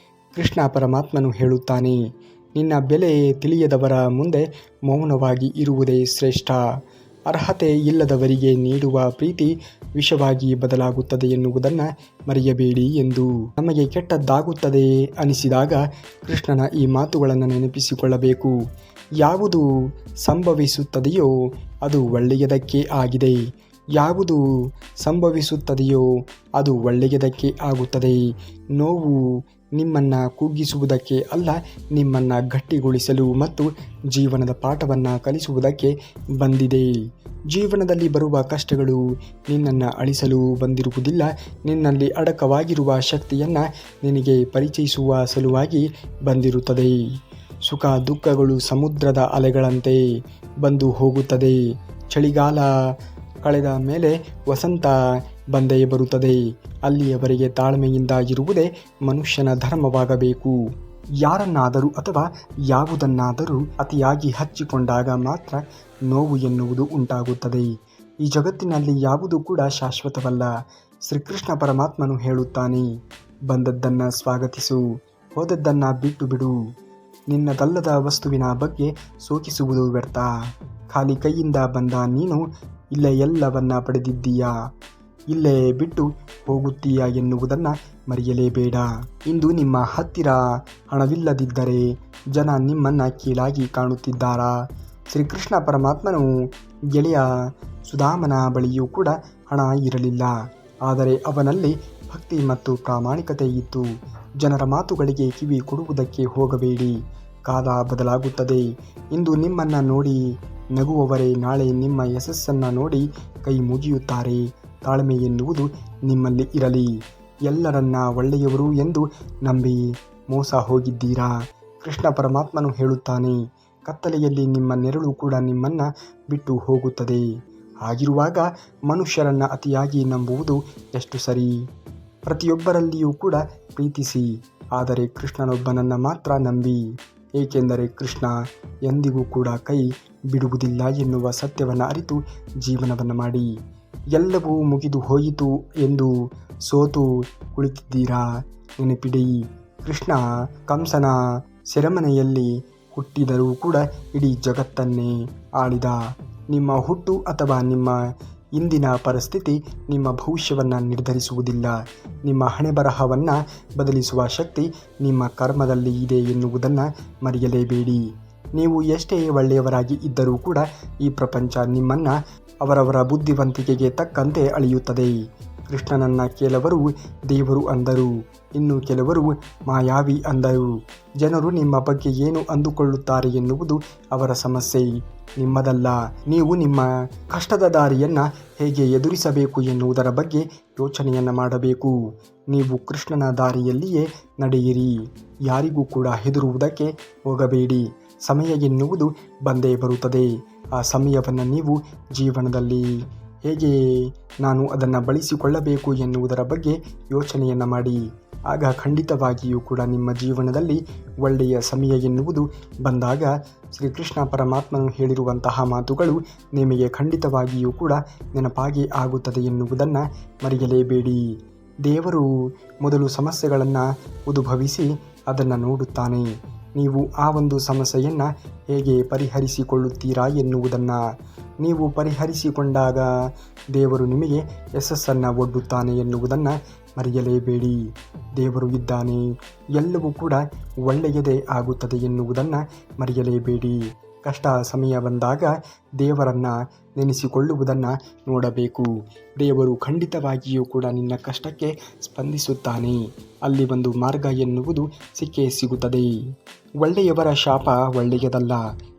ಕೃಷ್ಣ ಪರಮಾತ್ಮನು ಹೇಳುತ್ತಾನೆ, ನಿನ್ನ ಬೆಲೆ ತಿಳಿಯದವರ ಮುಂದೆ ಮೌನವಾಗಿ ಇರುವುದೇ ಶ್ರೇಷ್ಠ. ಅರ್ಹತೆ ಇಲ್ಲದವರಿಗೆ ನೀಡುವ ಪ್ರೀತಿ ವಿಷವಾಗಿ ಬದಲಾಗುತ್ತದೆ ಎನ್ನುವುದನ್ನು ಮರೆಯಬೇಡಿ ಎಂದು. ನಮಗೆ ಕೆಟ್ಟದ್ದಾಗುತ್ತದೆ ಅನಿಸಿದಾಗ ಕೃಷ್ಣನ ಈ ಮಾತುಗಳನ್ನು ನೆನಪಿಸಿಕೊಳ್ಳಬೇಕು. ಯಾವುದು ಸಂಭವಿಸುತ್ತದೆಯೋ ಅದು ಒಳ್ಳೆಯದಕ್ಕೆ ಆಗಿದೆ, ಯಾವುದು ಸಂಭವಿಸುತ್ತದೆಯೋ ಅದು ಒಳ್ಳೆಯದಕ್ಕೆ ಆಗುತ್ತದೆ. ನೋವು ನಿಮ್ಮನ್ನು ಕುಗ್ಗಿಸುವುದಕ್ಕೆ ಅಲ್ಲ, ನಿಮ್ಮನ್ನು ಗಟ್ಟಿಗೊಳಿಸಲು ಮತ್ತು ಜೀವನದ ಪಾಠವನ್ನು ಕಲಿಸುವುದಕ್ಕೆ ಬಂದಿದೆ. ಜೀವನದಲ್ಲಿ ಬರುವ ಕಷ್ಟಗಳು ನಿನ್ನನ್ನು ಅಳಿಸಲು ಬಂದಿರುವುದಿಲ್ಲ, ನಿನ್ನಲ್ಲಿ ಅಡಕವಾಗಿರುವ ಶಕ್ತಿಯನ್ನು ನಿನಗೆ ಪರಿಚಯಿಸುವ ಸಲುವಾಗಿ ಬಂದಿರುತ್ತದೆ. ಸುಖ ದುಃಖಗಳು ಸಮುದ್ರದ ಅಲೆಗಳಂತೆ ಬಂದು ಹೋಗುತ್ತದೆ. ಚಳಿಗಾಲ ಕಳೆದ ಮೇಲೆ ವಸಂತ ಬಂದೇ ಬರುತ್ತದೆ. ಅಲ್ಲಿಯವರೆಗೆ ತಾಳ್ಮೆಯಿಂದ ಇರುವುದೇ ಮನುಷ್ಯನ ಧರ್ಮವಾಗಬೇಕು. ಯಾರನ್ನಾದರೂ ಅಥವಾ ಯಾವುದನ್ನಾದರೂ ಅತಿಯಾಗಿ ಹಚ್ಚಿಕೊಂಡಾಗ ಮಾತ್ರ ನೋವು ಎನ್ನುವುದು ಉಂಟಾಗುತ್ತದೆ. ಈ ಜಗತ್ತಿನಲ್ಲಿ ಯಾವುದೂ ಕೂಡ ಶಾಶ್ವತವಲ್ಲ. ಶ್ರೀಕೃಷ್ಣ ಪರಮಾತ್ಮನು ಹೇಳುತ್ತಾನೆ, ಬಂದದ್ದನ್ನು ಸ್ವಾಗತಿಸು, ಹೋದದ್ದನ್ನು ಬಿಟ್ಟು ಬಿಡು. ನಿನ್ನದಲ್ಲದ ವಸ್ತುವಿನ ಬಗ್ಗೆ ಶೋಕಿಸುವುದು ವ್ಯರ್ಥ. ಖಾಲಿ ಕೈಯಿಂದ ಬಂದ ನೀನು ಇಲ್ಲೇ ಎಲ್ಲವನ್ನ ಪಡೆದಿದ್ದೀಯಾ, ಇಲ್ಲೇ ಬಿಟ್ಟು ಹೋಗುತ್ತೀಯಾ ಎನ್ನುವುದನ್ನು ಮರೆಯಲೇಬೇಡ. ಇಂದು ನಿಮ್ಮ ಹತ್ತಿರ ಹಣವಿಲ್ಲದಿದ್ದರೆ ಜನ ನಿಮ್ಮನ್ನು ಕೀಳಾಗಿ ಕಾಣುತ್ತಿದ್ದಾರಾ? ಶ್ರೀಕೃಷ್ಣ ಪರಮಾತ್ಮನು ಗೆಳೆಯ ಸುಧಾಮನ ಬಳಿಯೂ ಕೂಡ ಹಣ ಇರಲಿಲ್ಲ, ಆದರೆ ಅವನಲ್ಲಿ ಭಕ್ತಿ ಮತ್ತು ಪ್ರಾಮಾಣಿಕತೆ ಇತ್ತು. ಜನರ ಮಾತುಗಳಿಗೆ ಕಿವಿ ಕೊಡುವುದಕ್ಕೆ ಹೋಗಬೇಡಿ. ಕಾಲ ಬದಲಾಗುತ್ತದೆ. ಇಂದು ನಿಮ್ಮನ್ನು ನೋಡಿ ನಗುವವರೇ ನಾಳೆ ನಿಮ್ಮ ಯಶಸ್ಸನ್ನು ನೋಡಿ ಕೈ ಮುಗಿಯುತ್ತಾರೆ. ತಾಳ್ಮೆ ಎನ್ನುವುದು ನಿಮ್ಮಲ್ಲಿ ಇರಲಿ. ಎಲ್ಲರನ್ನ ಒಳ್ಳೆಯವರು ಎಂದು ನಂಬಿ ಮೋಸ ಹೋಗಿದ್ದೀರಾ? ಕೃಷ್ಣ ಪರಮಾತ್ಮನು ಹೇಳುತ್ತಾನೆ, ಕತ್ತಲೆಯಲ್ಲಿ ನಿಮ್ಮ ನೆರಳು ಕೂಡ ನಿಮ್ಮನ್ನು ಬಿಟ್ಟು ಹೋಗುತ್ತದೆ. ಹಾಗಿರುವಾಗ ಮನುಷ್ಯರನ್ನು ಅತಿಯಾಗಿ ನಂಬುವುದು ಎಷ್ಟು ಸರಿ? ಪ್ರತಿಯೊಬ್ಬರಲ್ಲಿಯೂ ಕೂಡ ಪ್ರೀತಿಸಿ, ಆದರೆ ಕೃಷ್ಣನೊಬ್ಬನನ್ನು ಮಾತ್ರ ನಂಬಿ, ಏಕೆಂದರೆ ಕೃಷ್ಣ ಎಂದಿಗೂ ಕೂಡ ಕೈ ಬಿಡುವುದಿಲ್ಲ ಎನ್ನುವ ಸತ್ಯವನ್ನು ಅರಿತು ಜೀವನವನ್ನು ಮಾಡಿ. ಎಲ್ಲವೂ ಮುಗಿದು ಹೋಯಿತು ಎಂದು ಸೋತು ಕುಳಿತಿದ್ದೀರಾ? ನೆನಪಿಡಿ, ಕೃಷ್ಣ ಕಂಸನ ಸೆರೆಮನೆಯಲ್ಲಿ ಹುಟ್ಟಿದರೂ ಕೂಡ ಇಡೀ ಜಗತ್ತನ್ನೇ ಆಳಿದ. ನಿಮ್ಮ ಹುಟ್ಟು ಅಥವಾ ನಿಮ್ಮ ಇಂದಿನ ಪರಿಸ್ಥಿತಿ ನಿಮ್ಮ ಭವಿಷ್ಯವನ್ನು ನಿರ್ಧರಿಸುವುದಿಲ್ಲ. ನಿಮ್ಮ ಹಣೆಬರಹವನ್ನು ಬದಲಿಸುವ ಶಕ್ತಿ ನಿಮ್ಮ ಕರ್ಮದಲ್ಲಿ ಇದೆ ಎನ್ನುವುದನ್ನು ಮರೆಯಲೇಬೇಡಿ. ನೀವು ಎಷ್ಟೇ ಒಳ್ಳೆಯವರಾಗಿ ಇದ್ದರೂ ಕೂಡ ಈ ಪ್ರಪಂಚ ನಿಮ್ಮನ್ನು ಅವರವರ ಬುದ್ಧಿವಂತಿಕೆಗೆ ತಕ್ಕಂತೆ ಅಳೆಯುತ್ತದೆ. ಕೃಷ್ಣನನ್ನು ಕೆಲವರು ದೇವರು ಅಂದರು, ಇನ್ನು ಕೆಲವರು ಮಾಯಾವಿ ಅಂದರು. ಜನರು ನಿಮ್ಮ ಬಗ್ಗೆ ಏನು ಅಂದುಕೊಳ್ಳುತ್ತಾರೆ ಎನ್ನುವುದು ಅವರ ಸಮಸ್ಯೆ, ನಿಮ್ಮದಲ್ಲ. ನೀವು ನಿಮ್ಮ ಕಷ್ಟದ ದಾರಿಯನ್ನು ಹೇಗೆ ಎದುರಿಸಬೇಕು ಎನ್ನುವುದರ ಬಗ್ಗೆ ಯೋಚನೆಯನ್ನು ಮಾಡಬೇಕು. ನೀವು ಕೃಷ್ಣನ ದಾರಿಯಲ್ಲಿಯೇ ನಡೆಯಿರಿ. ಯಾರಿಗೂ ಕೂಡ ಹೆದರುವುದಕ್ಕೆ ಹೋಗಬೇಡಿ. ಸಮಯ ಎನ್ನುವುದು ಬಂದೇ ಬರುತ್ತದೆ. ಆ ಸಮಯವನ್ನು ನೀವು ಜೀವನದಲ್ಲಿ ಹೇಗೆ ನಾನು ಅದನ್ನು ಬಳಸಿಕೊಳ್ಳಬೇಕು ಎನ್ನುವುದರ ಬಗ್ಗೆ ಯೋಚನೆಯನ್ನು ಮಾಡಿ. ಆಗ ಖಂಡಿತವಾಗಿಯೂ ಕೂಡ ನಿಮ್ಮ ಜೀವನದಲ್ಲಿ ಒಳ್ಳೆಯ ಸಮಯ ಎನ್ನುವುದು ಬಂದಾಗ ಶ್ರೀಕೃಷ್ಣ ಪರಮಾತ್ಮನು ಹೇಳಿರುವಂತಹ ಮಾತುಗಳು ನಿಮಗೆ ಖಂಡಿತವಾಗಿಯೂ ಕೂಡ ನೆನಪಾಗಿ ಆಗುತ್ತದೆ ಎನ್ನುವುದನ್ನು ಮರೆಯಲೇಬೇಡಿ. ದೇವರು ಮೊದಲು ಸಮಸ್ಯೆಗಳನ್ನು ಉದ್ಭವಿಸಿ ಅದನ್ನು ನೋಡುತ್ತಾನೆ. ನೀವು ಆ ಒಂದು ಸಮಸ್ಯೆಯನ್ನು ಹೇಗೆ ಪರಿಹರಿಸಿಕೊಳ್ಳುತ್ತೀರಾ ಎನ್ನುವುದನ್ನು ನೀವು ಪರಿಹರಿಸಿಕೊಂಡಾಗ ದೇವರು ನಿಮಗೆ ಯಶಸ್ಸನ್ನು ಒಡ್ಡುತ್ತಾನೆ ಎನ್ನುವುದನ್ನು ಮರೆಯಲೇಬೇಡಿ. ದೇವರು ಇದ್ದಾನೆ, ಎಲ್ಲವೂ ಕೂಡ ಒಳ್ಳೆಯದೇ ಆಗುತ್ತದೆ ಎನ್ನುವುದನ್ನು ಮರೆಯಲೇಬೇಡಿ. ಕಷ್ಟ ಸಮಯ ಬಂದಾಗ ದೇವರನ್ನು ನೆನೆಸಿಕೊಳ್ಳುವುದನ್ನು ನೋಡಬೇಕು. ದೇವರು ಖಂಡಿತವಾಗಿಯೂ ಕೂಡ ನಿನ್ನ ಕಷ್ಟಕ್ಕೆ ಸ್ಪಂದಿಸುತ್ತಾನೆ. ಅಲ್ಲಿ ಒಂದು ಮಾರ್ಗ ಎನ್ನುವುದು ಸಿಕ್ಕೇ ಸಿಗುತ್ತದೆ. ಒಳ್ಳೆಯವರ ಶಾಪ ಒಳ್ಳೆಯದಲ್ಲ.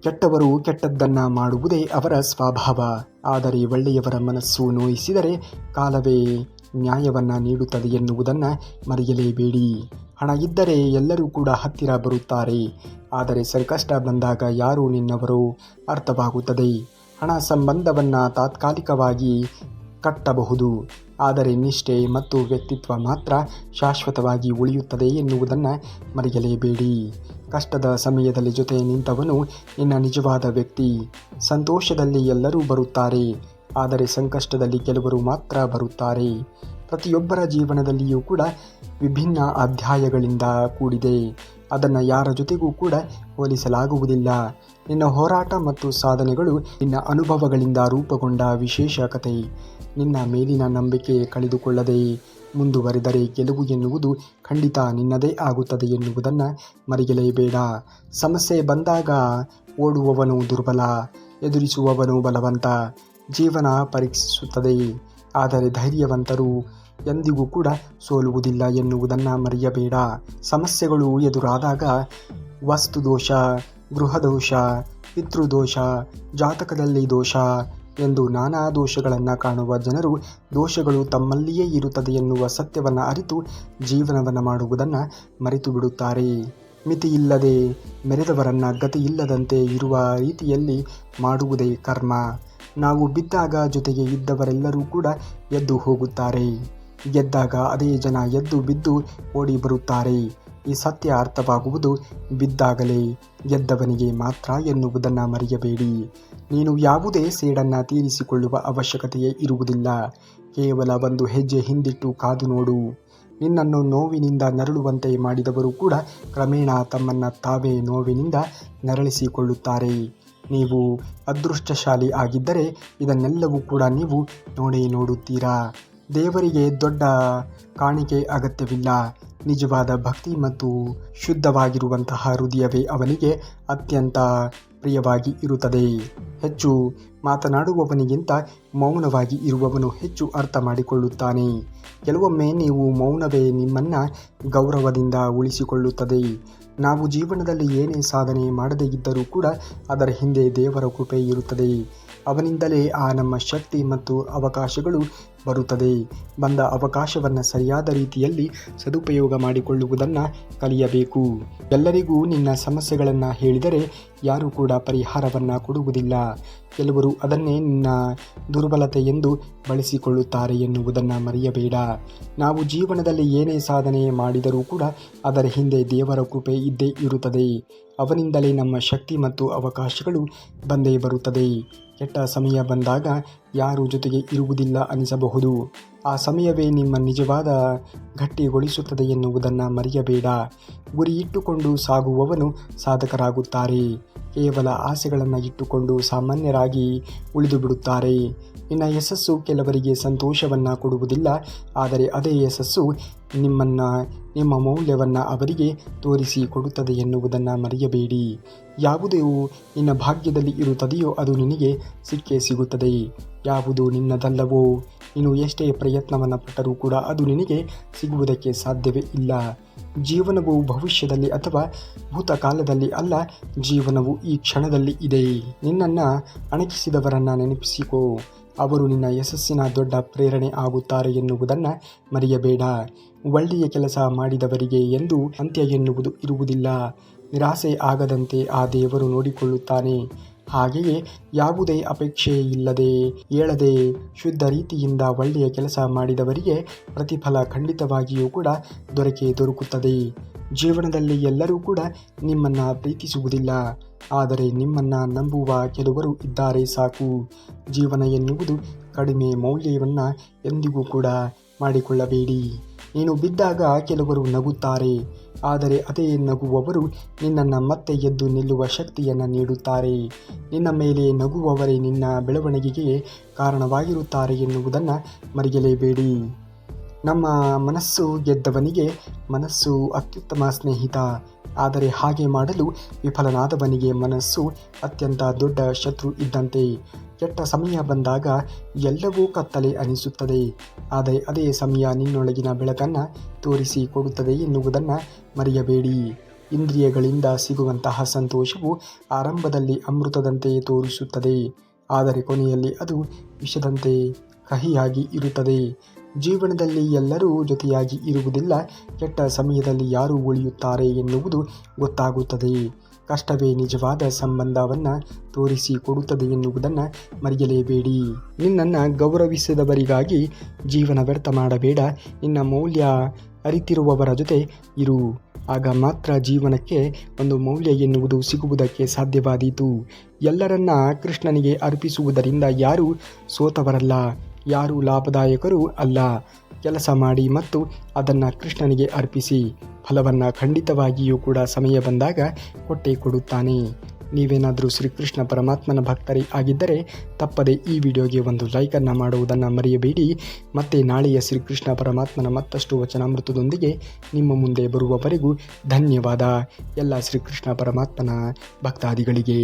ಕೆಟ್ಟವರು ಕೆಟ್ಟದ್ದನ್ನು ಮಾಡುವುದೇ ಅವರ ಸ್ವಭಾವ. ಆದರೆ ಒಳ್ಳೆಯವರ ಮನಸ್ಸು ನೋಯಿಸಿದರೆ ಕಾಲವೇ ನ್ಯಾಯವನ್ನು ನೀಡುತ್ತದೆ ಎನ್ನುವುದನ್ನು ಮರೆಯಲೇಬೇಡಿ. ಹಣ ಇದ್ದರೆ ಎಲ್ಲರೂ ಕೂಡ ಹತ್ತಿರ ಬರುತ್ತಾರೆ. ಆದರೆ ಸಂಕಷ್ಟ ಬಂದಾಗ ಯಾರು ನಿನ್ನವರು ಅರ್ಥವಾಗುತ್ತದೆ. ಹಣ ಸಂಬಂಧವನ್ನು ತಾತ್ಕಾಲಿಕವಾಗಿ ಕಟ್ಟಬಹುದು, ಆದರೆ ನಿಷ್ಠೆ ಮತ್ತು ವ್ಯಕ್ತಿತ್ವ ಮಾತ್ರ ಶಾಶ್ವತವಾಗಿ ಉಳಿಯುತ್ತದೆ ಎನ್ನುವುದನ್ನು ಮರೆಯಲೇಬೇಡಿ. ಕಷ್ಟದ ಸಮಯದಲ್ಲಿ ಜೊತೆ ನಿಂತವನು ನಿನ್ನ ನಿಜವಾದ ವ್ಯಕ್ತಿ. ಸಂತೋಷದಲ್ಲಿ ಎಲ್ಲರೂ ಬರುತ್ತಾರೆ, ಆದರೆ ಸಂಕಷ್ಟದಲ್ಲಿ ಕೆಲವರು ಮಾತ್ರ ಬರುತ್ತಾರೆ. ಪ್ರತಿಯೊಬ್ಬರ ಜೀವನದಲ್ಲಿಯೂ ಕೂಡ ವಿಭಿನ್ನ ಅಧ್ಯಾಯಗಳಿಂದ ಕೂಡಿದೆ. ಅದನ್ನು ಯಾರ ಜೊತೆಗೂ ಕೂಡ ಹೋಲಿಸಲಾಗುವುದಿಲ್ಲ. ನಿನ್ನ ಹೋರಾಟ ಮತ್ತು ಸಾಧನೆಗಳು ನಿನ್ನ ಅನುಭವಗಳಿಂದ ರೂಪುಗೊಂಡ ವಿಶೇಷ ಕಥೆ. ನಿನ್ನ ಮೇಲಿನ ನಂಬಿಕೆ ಕಳೆದುಕೊಳ್ಳದೆ ಮುಂದುವರೆದರೆ ಗೆಲುವು ಎನ್ನುವುದು ಖಂಡಿತ ನಿನ್ನದೇ ಆಗುತ್ತದೆ ಎನ್ನುವುದನ್ನು ಮರೆಯಲೇಬೇಡ. ಸಮಸ್ಯೆ ಬಂದಾಗ ಓಡುವವನು ದುರ್ಬಲ, ಎದುರಿಸುವವನು ಬಲವಂತ. ಜೀವನ ಪರೀಕ್ಷಿಸುತ್ತದೆ, ಆದರೆ ಧೈರ್ಯವಂತರು ಎಂದಿಗೂ ಕೂಡ ಸೋಲುವುದಿಲ್ಲ ಎನ್ನುವುದನ್ನು ಮರೆಯಬೇಡ. ಸಮಸ್ಯೆಗಳು ಎದುರಾದಾಗ ವಾಸ್ತುದೋಷ, ಗೃಹದೋಷ, ಪಿತೃದೋಷ, ಜಾತಕದಲ್ಲಿ ದೋಷ ಎಂದು ನಾನಾ ದೋಷಗಳನ್ನು ಕಾಣುವ ಜನರು ದೋಷಗಳು ತಮ್ಮಲ್ಲಿಯೇ ಇರುತ್ತದೆ ಎನ್ನುವ ಸತ್ಯವನ್ನು ಅರಿತು ಜೀವನವನ್ನು ಮಾಡುವುದನ್ನು ಮರೆತು ಬಿಡುತ್ತಾರೆ. ಮಿತಿಯಿಲ್ಲದೆ ಮೆರೆದವರನ್ನು ಗತಿಯಿಲ್ಲದಂತೆ ಇರುವ ರೀತಿಯಲ್ಲಿ ಮಾಡುವುದೇ ಕರ್ಮ. ನಾವು ಬಿದ್ದಾಗ ಜೊತೆಗೆ ಇದ್ದವರೆಲ್ಲರೂ ಕೂಡ ಎದ್ದು ಹೋಗುತ್ತಾರೆ. ಗೆದ್ದಾಗ ಅದೇ ಜನ ಎದ್ದು ಬಿದ್ದು ಓಡಿ ಬರುತ್ತಾರೆ. ಈ ಸತ್ಯ ಅರ್ಥವಾಗುವುದು ಬಿದ್ದಾಗಲೇ, ಗೆದ್ದವನಿಗೆ ಮಾತ್ರ ಎನ್ನುವುದನ್ನು ಮರೆಯಬೇಡಿ. ನೀನು ಯಾವುದೇ ಸೇಡನ್ನು ತೀರಿಸಿಕೊಳ್ಳುವ ಅವಶ್ಯಕತೆಯೇ ಇರುವುದಿಲ್ಲ. ಕೇವಲ ಒಂದು ಹೆಜ್ಜೆ ಹಿಂದಿಟ್ಟು ಕಾದು ನೋಡು. ನಿನ್ನನ್ನು ನೋವಿನಿಂದ ನರಳುವಂತೆ ಮಾಡಿದವರು ಕೂಡ ಕ್ರಮೇಣ ತಮ್ಮನ್ನು ತಾವೇ ನೋವಿನಿಂದ ನರಳಿಸಿಕೊಳ್ಳುತ್ತಾರೆ. ನೀವು ಅದೃಷ್ಟಶಾಲಿ ಆಗಿದ್ದರೆ ಇದನ್ನೆಲ್ಲವೂ ಕೂಡ ನೀವು ನೋಡುತ್ತೀರಾ. ದೇವರಿಗೆ ದೊಡ್ಡ ಕಾಣಿಕೆ ಅಗತ್ಯವಿಲ್ಲ. ನಿಜವಾದ ಭಕ್ತಿ ಮತ್ತು ಶುದ್ಧವಾಗಿರುವಂತಹ ಹೃದಯವೇ ಅವನಿಗೆ ಅತ್ಯಂತ ಪ್ರಿಯವಾಗಿ ಇರುತ್ತದೆ. ಹೆಚ್ಚು ಮಾತನಾಡುವವನಿಗಿಂತ ಮೌನವಾಗಿ ಇರುವವನು ಹೆಚ್ಚು ಅರ್ಥ ಮಾಡಿಕೊಳ್ಳುತ್ತಾನೆ. ಕೆಲವೊಮ್ಮೆ ನೀವು ಮೌನವೇ ನಿಮ್ಮನ್ನು ಗೌರವದಿಂದ ಉಳಿಸಿಕೊಳ್ಳುತ್ತದೆ. ನಾವು ಜೀವನದಲ್ಲಿ ಏನೇ ಸಾಧನೆ ಮಾಡದೇ ಇದ್ದರೂ ಕೂಡ ಅದರ ಹಿಂದೆ ದೇವರ ಕೃಪೆ ಇರುತ್ತದೆ. ಅವನಿಂದಲೇ ಆ ನಮ್ಮ ಶಕ್ತಿ ಮತ್ತು ಅವಕಾಶಗಳು ಬರುತ್ತದೆ. ಬಂದ ಅವಕಾಶವನ್ನು ಸರಿಯಾದ ರೀತಿಯಲ್ಲಿ ಸದುಪಯೋಗ ಮಾಡಿಕೊಳ್ಳುವುದನ್ನು ಕಲಿಯಬೇಕು. ಎಲ್ಲರಿಗೂ ನಿನ್ನ ಸಮಸ್ಯೆಗಳನ್ನು ಹೇಳಿದರೆ ಯಾರೂ ಕೂಡ ಪರಿಹಾರವನ್ನು ಕೊಡುವುದಿಲ್ಲ. ಕೆಲವರು ಅದನ್ನೇ ನಿನ್ನ ದುರ್ಬಲತೆ ಎಂದು ಬಳಸಿಕೊಳ್ಳುತ್ತಾರೆ ಎನ್ನುವುದನ್ನು ಮರೆಯಬೇಡ. ನಾವು ಜೀವನದಲ್ಲಿ ಏನೇ ಸಾಧನೆ ಮಾಡಿದರೂ ಕೂಡ ಅದರ ಹಿಂದೆ ದೇವರ ಕೃಪೆ ಇದ್ದೇ ಇರುತ್ತದೆ. ಅವನಿಂದಲೇ ನಮ್ಮ ಶಕ್ತಿ ಮತ್ತು ಅವಕಾಶಗಳು ಬಂದೇ ಬರುತ್ತದೆ. ಕೆಟ್ಟ ಸಮಯ ಬಂದಾಗ ಯಾರು ಜೊತೆಗೆ ಇರುವುದಿಲ್ಲ ಅನಿಸಬಹುದು. ಆ ಸಮಯವೇ ನಿಮ್ಮ ನಿಜವಾದ ಗಟ್ಟಿಗೊಳಿಸುತ್ತದೆ ಎನ್ನುವುದನ್ನು ಮರೆಯಬೇಡ. ಗುರಿ ಇಟ್ಟುಕೊಂಡು ಸಾಗುವವನು ಸಾಧಕರಾಗುತ್ತಾರೆ. ಕೇವಲ ಆಸೆಗಳನ್ನು ಇಟ್ಟುಕೊಂಡು ಸಾಮಾನ್ಯರಾಗಿ ಉಳಿದು ಬಿಡುತ್ತಾರೆ. ನಿನ್ನ ಯಶಸ್ಸು ಕೆಲವರಿಗೆ ಸಂತೋಷವನ್ನು ಕೊಡುವುದಿಲ್ಲ, ಆದರೆ ಅದೇ ಯಶಸ್ಸು ನಿಮ್ಮ ಮೌಲ್ಯವನ್ನು ಅವರಿಗೆ ತೋರಿಸಿ ಕೊಡುತ್ತದೆ ಎನ್ನುವುದನ್ನು ಮರೆಯಬೇಡಿ. ಯಾವುದೂ ನಿನ್ನ ಭಾಗ್ಯದಲ್ಲಿ ಇರುತ್ತದೆಯೋ ಅದು ನಿನಗೆ ಸಿಕ್ಕೇ ಸಿಗುತ್ತದೆ. ಯಾವುದು ನಿನ್ನದಲ್ಲವೋ ನೀನು ಎಷ್ಟೇ ಪ್ರಯತ್ನವನ್ನು ಪಟ್ಟರೂ ಕೂಡ ಅದು ನಿನಗೆ ಸಿಗುವುದಕ್ಕೆ ಸಾಧ್ಯವೇ ಇಲ್ಲ. ಜೀವನವು ಭವಿಷ್ಯದಲ್ಲಿ ಅಥವಾ ಭೂತಕಾಲದಲ್ಲಿ ಅಲ್ಲ, ಜೀವನವು ಈ ಕ್ಷಣದಲ್ಲಿ ಇದೆ. ನಿನ್ನನ್ನು ಅಣಕಿಸಿದವರನ್ನು ನೆನಪಿಸಿಕೋ, ಅವರು ನಿನ್ನ ಯಶಸ್ಸಿನ ದೊಡ್ಡ ಪ್ರೇರಣೆ ಆಗುತ್ತಾರೆ ಎನ್ನುವುದನ್ನು ಮರೆಯಬೇಡ. ಒಳ್ಳೆಯ ಕೆಲಸ ಮಾಡಿದವರಿಗೆ ಎಂದೂ ಅಂತ್ಯ ಎನ್ನುವುದು ಇರುವುದಿಲ್ಲ. ನಿರಾಸೆ ಆಗದಂತೆ ಆ ದೇವರು ನೋಡಿಕೊಳ್ಳುತ್ತಾನೆ. ಹಾಗೆಯೇ ಯಾವುದೇ ಅಪೇಕ್ಷೆ ಇಲ್ಲದೆ ಹೇಳದೆ ಶುದ್ಧ ರೀತಿಯಿಂದ ಒಳ್ಳೆಯ ಕೆಲಸ ಮಾಡಿದವರಿಗೆ ಪ್ರತಿಫಲ ಖಂಡಿತವಾಗಿಯೂ ಕೂಡ ದೊರಕುತ್ತದೆ. ಜೀವನದಲ್ಲಿ ಎಲ್ಲರೂ ಕೂಡ ನಿಮ್ಮನ್ನು ಪ್ರೀತಿಸುವುದಿಲ್ಲ, ಆದರೆ ನಿಮ್ಮನ್ನು ನಂಬುವ ಕೆಲವರು ಇದ್ದಾರೆ ಸಾಕು. ಜೀವನ ಎನ್ನುವುದು ಕಡಿಮೆ ಮೌಲ್ಯವನ್ನು ಎಂದಿಗೂ ಕೂಡ ಮಾಡಿಕೊಳ್ಳಬೇಡಿ. ನೀನು ಬಿದ್ದಾಗ ಕೆಲವರು ನಗುತ್ತಾರೆ, ಆದರೆ ಅದೇ ನಗುವವರು ನಿನ್ನನ್ನು ಮತ್ತೆ ಎದ್ದು ನಿಲ್ಲುವ ಶಕ್ತಿಯನ್ನು ನೀಡುತ್ತಾರೆ. ನಿನ್ನ ಮೇಲೆ ನಗುವವರೇ ನಿನ್ನ ಬೆಳವಣಿಗೆಗೆ ಕಾರಣವಾಗಿರುತ್ತಾರೆ ಎನ್ನುವುದನ್ನು ಮರೆಯಲೇಬೇಡಿ. ನಮ್ಮ ಮನಸ್ಸು ಗೆದ್ದವನಿಗೆ ಮನಸ್ಸು ಅತ್ಯುತ್ತಮ ಸ್ನೇಹಿತ, ಆದರೆ ಹಾಗೆ ಮಾಡಲು ವಿಫಲನಾದವನಿಗೆ ಮನಸ್ಸು ಅತ್ಯಂತ ದೊಡ್ಡ ಶತ್ರು ಇದ್ದಂತೆ. ಕೆಟ್ಟ ಸಮಯ ಬಂದಾಗ ಎಲ್ಲವೂ ಕತ್ತಲೆ ಅನಿಸುತ್ತದೆ, ಆದರೆ ಅದೇ ಸಮಯ ನಿನ್ನೊಳಗಿನ ಬೆಳಕನ್ನು ತೋರಿಸಿ ಕೊಡುತ್ತದೆ ಎನ್ನುವುದನ್ನು ಮರೆಯಬೇಡಿ. ಇಂದ್ರಿಯಗಳಿಂದ ಸಿಗುವಂತಹ ಸಂತೋಷವು ಆರಂಭದಲ್ಲಿ ಅಮೃತದಂತೆ ತೋರಿಸುತ್ತದೆ, ಆದರೆ ಕೊನೆಯಲ್ಲಿ ಅದು ವಿಷದಂತೆ ಕಹಿಯಾಗಿ ಇರುತ್ತದೆ. ಜೀವನದಲ್ಲಿ ಎಲ್ಲರೂ ಜೊತೆಯಾಗಿ ಇರುವುದಿಲ್ಲ. ಕೆಟ್ಟ ಸಮಯದಲ್ಲಿ ಯಾರು ಉಳಿಯುತ್ತಾರೆ ಎನ್ನುವುದು ಗೊತ್ತಾಗುತ್ತದೆ. ಕಷ್ಟವೇ ನಿಜವಾದ ಸಂಬಂಧವನ್ನು ತೋರಿಸಿ ಕೊಡುತ್ತದೆ ಎನ್ನುವುದನ್ನು ಮರೆಯಲೇಬೇಡಿ. ನಿನ್ನನ್ನು ಗೌರವಿಸಿದವರಿಗಾಗಿ ಜೀವನ ವ್ಯರ್ಥ ಮಾಡಬೇಡ. ನಿನ್ನ ಮೌಲ್ಯ ಅರಿತಿರುವವರ ಜೊತೆ ಇರು, ಆಗ ಮಾತ್ರ ಜೀವನಕ್ಕೆ ಒಂದು ಮೌಲ್ಯ ಎನ್ನುವುದು ಸಿಗುವುದಕ್ಕೆ ಸಾಧ್ಯವಾದೀತು. ಎಲ್ಲರನ್ನ ಕೃಷ್ಣನಿಗೆ ಅರ್ಪಿಸುವುದರಿಂದ ಯಾರೂ ಸೋತವರಲ್ಲ, ಯಾರೂ ಲಾಭದಾಯಕರೂ ಅಲ್ಲ. ಕೆಲಸ ಮಾಡಿ ಮತ್ತು ಅದನ್ನು ಕೃಷ್ಣನಿಗೆ ಅರ್ಪಿಸಿ, ಫಲವನ್ನು ಖಂಡಿತವಾಗಿಯೂ ಕೂಡ ಸಮಯ ಬಂದಾಗ ಕೊಟ್ಟೇ ಕೊಡುತ್ತಾನೆ. ನೀವೇನಾದರೂ ಶ್ರೀಕೃಷ್ಣ ಪರಮಾತ್ಮನ ಭಕ್ತರೇ ಆಗಿದ್ದರೆ ತಪ್ಪದೆ ಈ ವಿಡಿಯೋಗೆ ಒಂದು ಲೈಕನ್ನು ಮಾಡುವುದನ್ನು ಮರೆಯಬೇಡಿ. ಮತ್ತೆ ನಾಳೆಯ ಶ್ರೀಕೃಷ್ಣ ಪರಮಾತ್ಮನ ಮತ್ತಷ್ಟು ವಚನಾಮೃತದೊಂದಿಗೆ ನಿಮ್ಮ ಮುಂದೆ ಬರುವವರೆಗೂ ಧನ್ಯವಾದ ಎಲ್ಲ ಶ್ರೀಕೃಷ್ಣ ಪರಮಾತ್ಮನ ಭಕ್ತಾದಿಗಳಿಗೆ.